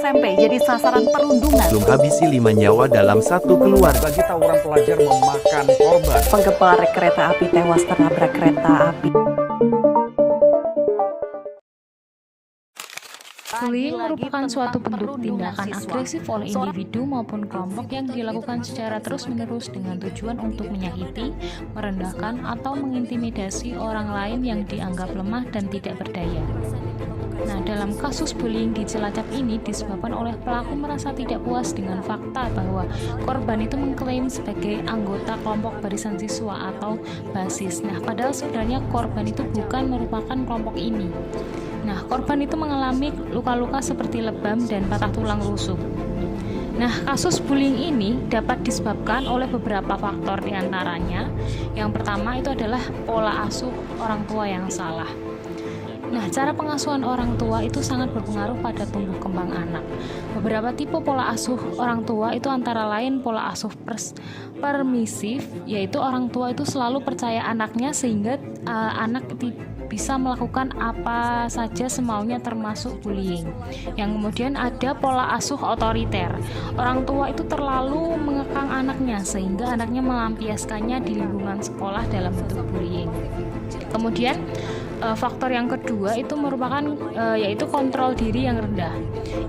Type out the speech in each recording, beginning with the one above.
SMP jadi sasaran perundungan. Belum habisi 5 nyawa dalam satu keluarga. Bagi tawuran pelajar memakan korban. Pengendara kereta api tewas ternabrak kereta api. Bullying merupakan suatu bentuk tindakan agresif oleh individu maupun kelompok yang dilakukan secara terus-menerus dengan tujuan untuk menyakiti, merendahkan, atau mengintimidasi orang lain yang dianggap lemah dan tidak berdaya. Nah, dalam kasus bullying di Cilacap ini disebabkan oleh pelaku merasa tidak puas dengan fakta bahwa korban itu mengklaim sebagai anggota kelompok barisan siswa atau BASIS. Nah, padahal sebenarnya korban itu bukan merupakan kelompok ini. Nah, korban itu mengalami luka-luka seperti lebam dan patah tulang rusuk. Nah, kasus bullying ini dapat disebabkan oleh beberapa faktor diantaranya. Yang pertama itu adalah pola asuh orang tua yang salah. Nah, cara pengasuhan orang tua itu sangat berpengaruh pada tumbuh kembang anak. Beberapa tipe pola asuh orang tua itu antara lain pola asuh permisif, yaitu orang tua itu selalu percaya anaknya sehingga anak bisa melakukan apa saja semaunya termasuk bullying. Yang kemudian ada pola asuh otoriter. Orang tua itu terlalu mengekang anaknya sehingga anaknya melampiaskannya di lingkungan sekolah dalam bentuk bullying. Kemudian faktor yang kedua itu merupakan yaitu kontrol diri yang rendah.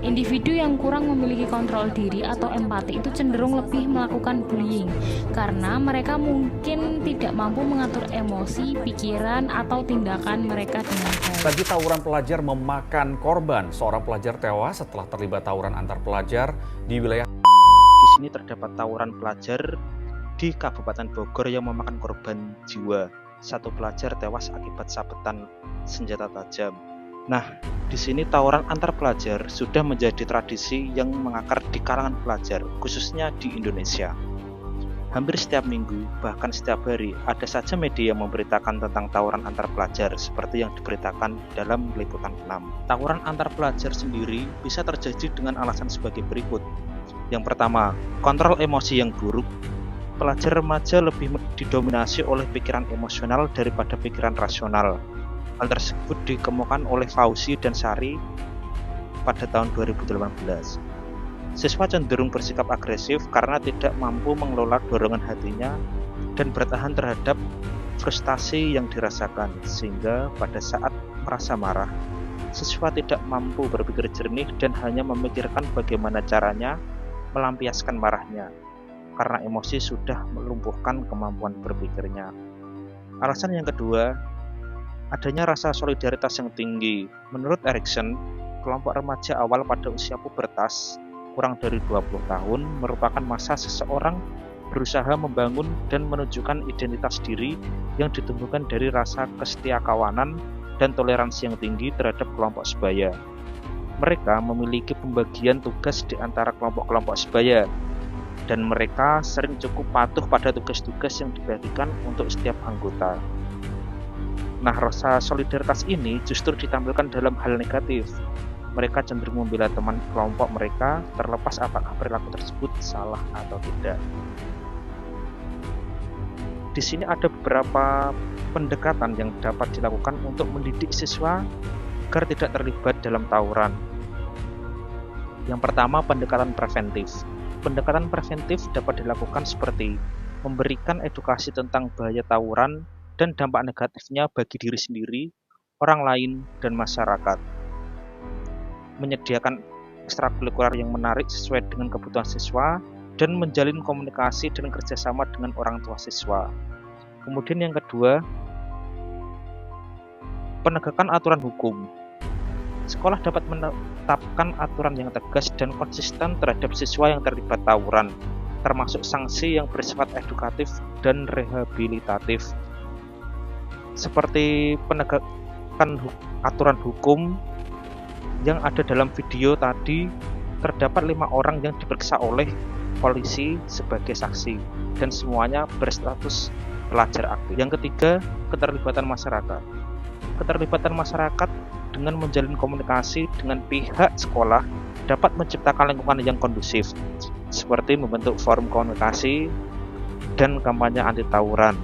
Individu yang kurang memiliki kontrol diri atau empati itu cenderung lebih melakukan bullying karena mereka mungkin tidak mampu mengatur emosi, pikiran, atau tindakan mereka dengan baik. Bagi tawuran pelajar memakan korban, seorang pelajar tewas setelah terlibat tawuran antar pelajar di wilayah. Di sini terdapat tawuran pelajar di Kabupaten Bogor yang memakan korban jiwa. Satu pelajar tewas akibat sabetan senjata tajam. Nah, di sini tawuran antar pelajar sudah menjadi tradisi yang mengakar di kalangan pelajar, khususnya di Indonesia. Hampir setiap minggu, bahkan setiap hari, ada saja media yang memberitakan tentang tawuran antar pelajar seperti yang diberitakan dalam liputan 6. Tawuran antar pelajar sendiri bisa terjadi dengan alasan sebagai berikut. Yang pertama, kontrol emosi yang buruk. Pelajar remaja lebih didominasi oleh pikiran emosional daripada pikiran rasional. Hal tersebut dikemukakan oleh Fauzi dan Sari pada tahun 2018. Siswa cenderung bersikap agresif karena tidak mampu mengelola dorongan hatinya dan bertahan terhadap frustasi yang dirasakan, sehingga pada saat merasa marah, siswa tidak mampu berpikir jernih dan hanya memikirkan bagaimana caranya melampiaskan marahnya, karena emosi sudah melumpuhkan kemampuan berpikirnya. Alasan yang kedua, adanya rasa solidaritas yang tinggi. Menurut Erikson, kelompok remaja awal pada usia pubertas, kurang dari 20 tahun, merupakan masa seseorang berusaha membangun dan menunjukkan identitas diri yang ditumbuhkan dari rasa kesetiakawanan dan toleransi yang tinggi terhadap kelompok sebaya. Mereka memiliki pembagian tugas di antara kelompok-kelompok sebaya, dan mereka sering cukup patuh pada tugas-tugas yang dibagikan untuk setiap anggota. Nah, rasa solidaritas ini justru ditampilkan dalam hal negatif. Mereka cenderung membela teman kelompok mereka, terlepas apakah perilaku tersebut salah atau tidak. Di sini ada beberapa pendekatan yang dapat dilakukan untuk mendidik siswa agar tidak terlibat dalam tawuran. Yang pertama, pendekatan preventif. Pendekatan preventif dapat dilakukan seperti memberikan edukasi tentang bahaya tawuran dan dampak negatifnya bagi diri sendiri, orang lain, dan masyarakat. Menyediakan ekstrakurikuler yang menarik sesuai dengan kebutuhan siswa, dan menjalin komunikasi dan kerjasama dengan orang tua siswa. Kemudian yang kedua, penegakan aturan hukum. Sekolah dapat menetapkan aturan yang tegas dan konsisten terhadap siswa yang terlibat tawuran, termasuk sanksi yang bersifat edukatif dan rehabilitatif. Seperti penegakan aturan hukum yang ada dalam video tadi, terdapat 5 orang yang diperiksa oleh polisi sebagai saksi, dan semuanya berstatus pelajar aktif. Yang ketiga, keterlibatan masyarakat. Keterlibatan masyarakat dengan menjalin komunikasi dengan pihak sekolah dapat menciptakan lingkungan yang kondusif, seperti membentuk forum komunikasi dan kampanye anti tawuran,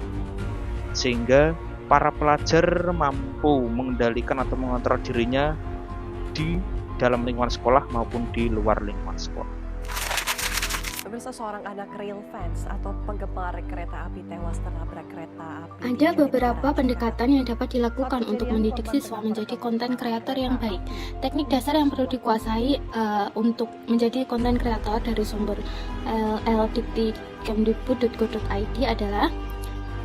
sehingga para pelajar mampu mengendalikan atau mengontrol dirinya di dalam lingkungan sekolah maupun di luar lingkungan sekolah. Pemirsa, seorang anak real fans atau penggemar kereta api tewas ternabrak kereta api. Ada beberapa pendekatan yang dapat dilakukan untuk mendidik siswa menjadi konten kreator yang baik. Teknik dasar yang perlu dikuasai untuk menjadi konten kreator dari sumber ldikti.kemdikbud.go.id adalah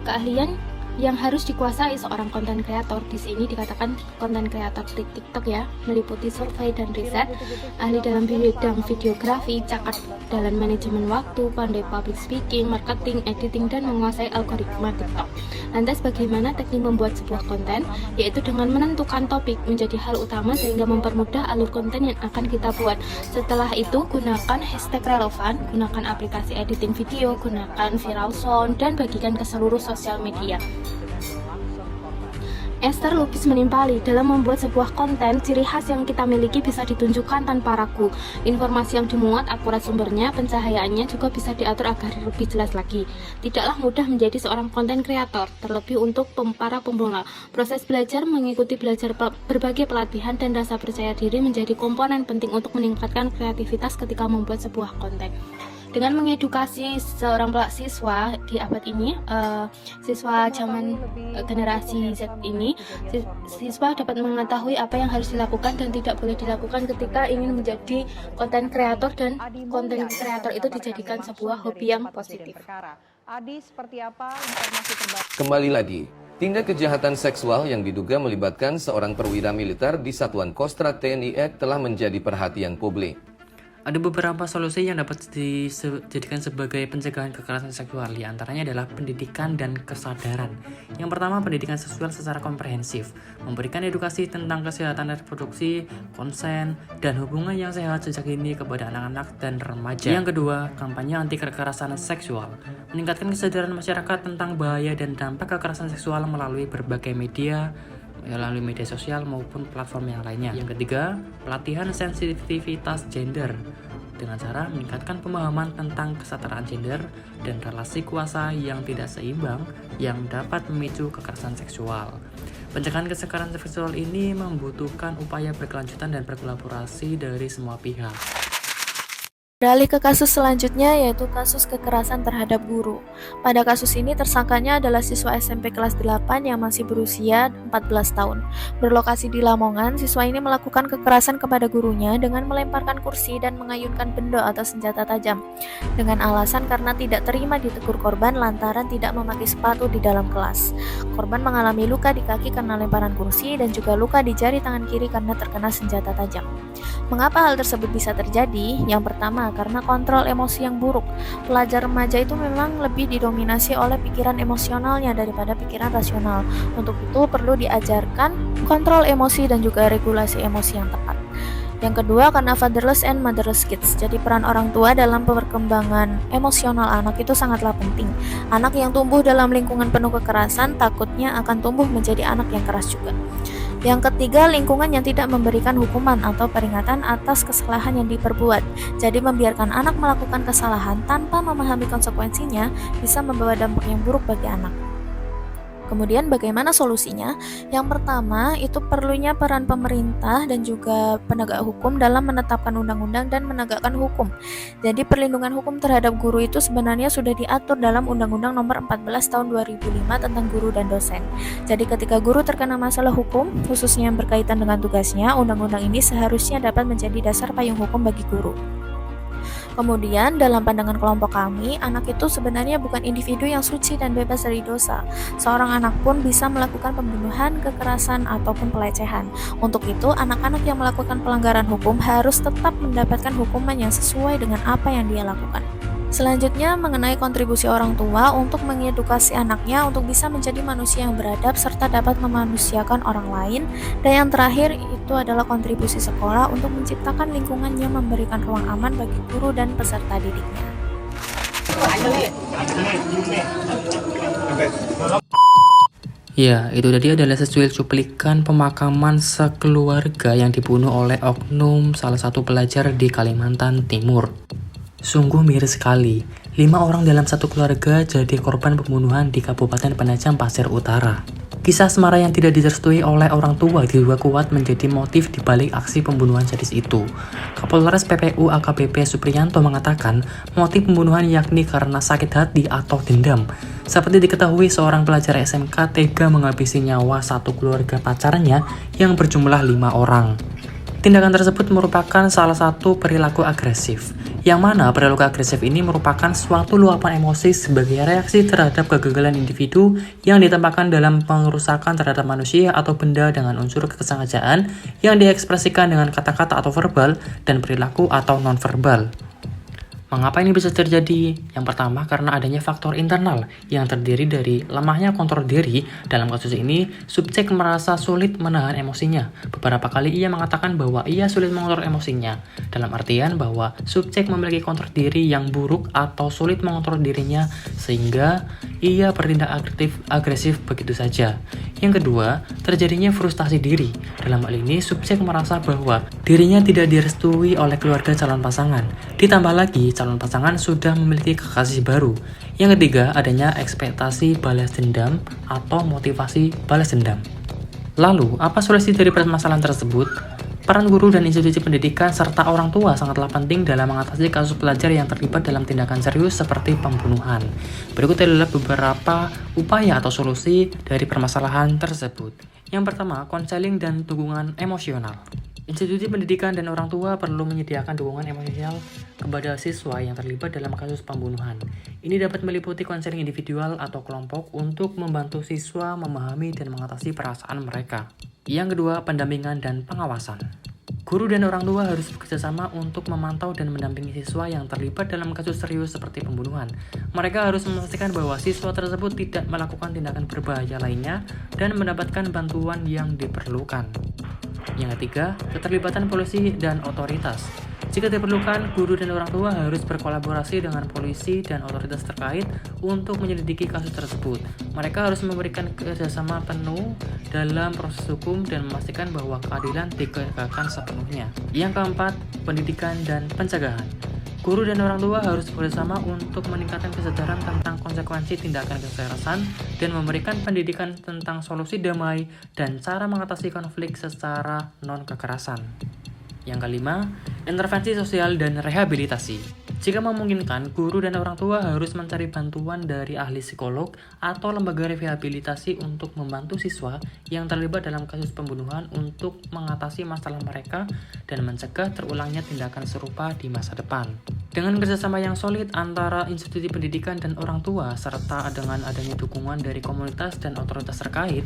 keahlian yang harus dikuasai seorang konten kreator. Di sini dikatakan konten kreator di TikTok ya, meliputi survei dan riset, ahli dalam bidang videografi, cakap dalam manajemen waktu, pandai public speaking, marketing, editing, dan menguasai algoritma TikTok. Lantas bagaimana teknik membuat sebuah konten? Yaitu dengan menentukan topik menjadi hal utama sehingga mempermudah alur konten yang akan kita buat. Setelah itu gunakan hashtag relevan, gunakan aplikasi editing video, gunakan viral sound, dan bagikan ke seluruh sosial media. Esther lukis menimpali. Dalam membuat sebuah konten, ciri khas yang kita miliki bisa ditunjukkan tanpa ragu. Informasi yang dimuat akurat sumbernya, pencahayaannya juga bisa diatur agar lebih jelas lagi. Tidaklah mudah menjadi seorang konten kreator, terlebih untuk para pemula. Proses belajar, mengikuti berbagai pelatihan dan rasa percaya diri menjadi komponen penting untuk meningkatkan kreativitas ketika membuat sebuah konten. Dengan mengedukasi seorang siswa di abad ini, siswa zaman generasi Z ini, siswa dapat mengetahui apa yang harus dilakukan dan tidak boleh dilakukan ketika ingin menjadi konten kreator, dan konten kreator itu dijadikan sebuah hobi yang positif. Adi, seperti apa informasi terbaru? Kembali lagi, tindak kejahatan seksual yang diduga melibatkan seorang perwira militer di Satuan Kostrad TNI AD telah menjadi perhatian publik. Ada beberapa solusi yang dapat dijadikan sebagai pencegahan kekerasan seksual, di antaranya adalah pendidikan dan kesadaran. Yang pertama, pendidikan seksual secara komprehensif, memberikan edukasi tentang kesehatan reproduksi, konsen, dan hubungan yang sehat sejak dini kepada anak-anak dan remaja. Yang kedua, kampanye anti kekerasan seksual, meningkatkan kesadaran masyarakat tentang bahaya dan dampak kekerasan seksual melalui berbagai media sosial maupun platform yang lainnya. Yang ketiga, pelatihan sensitivitas gender dengan cara meningkatkan pemahaman tentang kesetaraan gender dan relasi kuasa yang tidak seimbang yang dapat memicu kekerasan seksual. Pencegahan kekerasan seksual ini membutuhkan upaya berkelanjutan dan berkolaborasi dari semua pihak. Beralih ke kasus selanjutnya, yaitu kasus kekerasan terhadap guru. Pada kasus ini tersangkanya adalah siswa SMP kelas 8 yang masih berusia 14 tahun. Berlokasi di Lamongan, siswa ini melakukan kekerasan kepada gurunya dengan melemparkan kursi dan mengayunkan benda atau senjata tajam, dengan alasan karena tidak terima ditegur korban lantaran tidak memakai sepatu di dalam kelas. Korban mengalami luka di kaki karena lemparan kursi dan juga luka di jari tangan kiri karena terkena senjata tajam. Mengapa hal tersebut bisa terjadi? Yang pertama, karena kontrol emosi yang buruk. Pelajar remaja itu memang lebih didominasi oleh pikiran emosionalnya daripada pikiran rasional. Untuk itu perlu diajarkan kontrol emosi dan juga regulasi emosi yang tepat. Yang kedua, karena fatherless and motherless kids. Jadi peran orang tua dalam perkembangan emosional anak itu sangatlah penting. Anak yang tumbuh dalam lingkungan penuh kekerasan takutnya akan tumbuh menjadi anak yang keras juga. Yang ketiga, lingkungan yang tidak memberikan hukuman atau peringatan atas kesalahan yang diperbuat. Jadi membiarkan anak melakukan kesalahan tanpa memahami konsekuensinya bisa membawa dampak yang buruk bagi anak. Kemudian bagaimana solusinya? Yang pertama, itu perlunya peran pemerintah dan juga penegak hukum dalam menetapkan undang-undang dan menegakkan hukum. Jadi perlindungan hukum terhadap guru itu sebenarnya sudah diatur dalam Undang-Undang Nomor 14 Tahun 2005 tentang guru dan dosen. Jadi ketika guru terkena masalah hukum, khususnya yang berkaitan dengan tugasnya, undang-undang ini seharusnya dapat menjadi dasar payung hukum bagi guru. Kemudian dalam pandangan kelompok kami, anak itu sebenarnya bukan individu yang suci dan bebas dari dosa. Seorang anak pun bisa melakukan pembunuhan, kekerasan, ataupun pelecehan. Untuk itu, anak-anak yang melakukan pelanggaran hukum harus tetap mendapatkan hukuman yang sesuai dengan apa yang dia lakukan. Selanjutnya, mengenai kontribusi orang tua untuk mengedukasi anaknya untuk bisa menjadi manusia yang beradab serta dapat memanusiakan orang lain. Dan yang terakhir itu adalah kontribusi sekolah untuk menciptakan lingkungan yang memberikan ruang aman bagi guru dan peserta didiknya. Ya, itu tadi adalah secuil cuplikan pemakaman sekeluarga yang dibunuh oleh oknum salah satu pelajar di Kalimantan Timur. Sungguh miris sekali, 5 orang dalam satu keluarga jadi korban pembunuhan di Kabupaten Penajam Pasir Utara. Kisah asmara yang tidak direstui oleh orang tua diduga kuat menjadi motif dibalik aksi pembunuhan sadis itu. Kapolres PPU AKBP Supriyanto mengatakan motif pembunuhan yakni karena sakit hati atau dendam. Seperti diketahui, seorang pelajar SMK tega menghabisi nyawa satu keluarga pacarnya yang berjumlah 5 orang. Tindakan tersebut merupakan salah satu perilaku agresif, yang mana perilaku agresif ini merupakan suatu luapan emosi sebagai reaksi terhadap kegagalan individu yang ditempatkan dalam pengerusakan terhadap manusia atau benda dengan unsur kesengajaan yang diekspresikan dengan kata-kata atau verbal dan perilaku atau nonverbal. Mengapa ini bisa terjadi? Yang pertama, karena adanya faktor internal yang terdiri dari lemahnya kontrol diri. Dalam kasus ini, subjek merasa sulit menahan emosinya. Beberapa kali ia mengatakan bahwa ia sulit mengontrol emosinya, dalam artian bahwa subjek memiliki kontrol diri yang buruk atau sulit mengontrol dirinya sehingga ia bertindak agresif begitu saja. Yang kedua, terjadinya frustasi diri. Dalam hal ini, subjek merasa bahwa dirinya tidak direstui oleh keluarga calon pasangan. Ditambah lagi, calon pasangan sudah memiliki kekasih baru. Yang ketiga, adanya ekspektasi balas dendam atau motivasi balas dendam. Lalu, apa solusi dari permasalahan tersebut? Peran guru dan institusi pendidikan serta orang tua sangatlah penting dalam mengatasi kasus pelajar yang terlibat dalam tindakan serius seperti pembunuhan. Berikut adalah beberapa upaya atau solusi dari permasalahan tersebut. Yang pertama, konseling dan dukungan emosional. Institusi pendidikan dan orang tua perlu menyediakan dukungan emosional kepada siswa yang terlibat dalam kasus pembunuhan. Ini dapat meliputi konseling individual atau kelompok untuk membantu siswa memahami dan mengatasi perasaan mereka. Yang kedua, pendampingan dan pengawasan. Guru dan orang tua harus bekerjasama untuk memantau dan mendampingi siswa yang terlibat dalam kasus serius seperti pembunuhan. Mereka harus memastikan bahwa siswa tersebut tidak melakukan tindakan berbahaya lainnya dan mendapatkan bantuan yang diperlukan. Yang ketiga, keterlibatan polisi dan otoritas. Jika diperlukan, guru dan orang tua harus berkolaborasi dengan polisi dan otoritas terkait untuk menyelidiki kasus tersebut. Mereka harus memberikan kerjasama penuh dalam proses hukum dan memastikan bahwa keadilan ditegakkan sepenuhnya. Yang keempat, pendidikan dan pencegahan. Guru dan orang tua harus bekerjasama untuk meningkatkan kesadaran tentang konsekuensi tindakan kekerasan dan memberikan pendidikan tentang solusi damai dan cara mengatasi konflik secara non-kekerasan. Yang kelima, intervensi sosial dan rehabilitasi. Jika memungkinkan, guru dan orang tua harus mencari bantuan dari ahli psikolog atau lembaga rehabilitasi untuk membantu siswa yang terlibat dalam kasus pembunuhan untuk mengatasi masalah mereka dan mencegah terulangnya tindakan serupa di masa depan. Dengan kerjasama yang solid antara institusi pendidikan dan orang tua, serta dengan adanya dukungan dari komunitas dan otoritas terkait,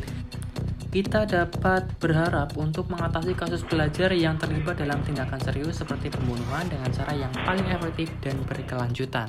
kita dapat berharap untuk mengatasi kasus pelajar yang terlibat dalam tindakan serius seperti pembunuhan dengan cara yang paling efektif dan berkelanjutan.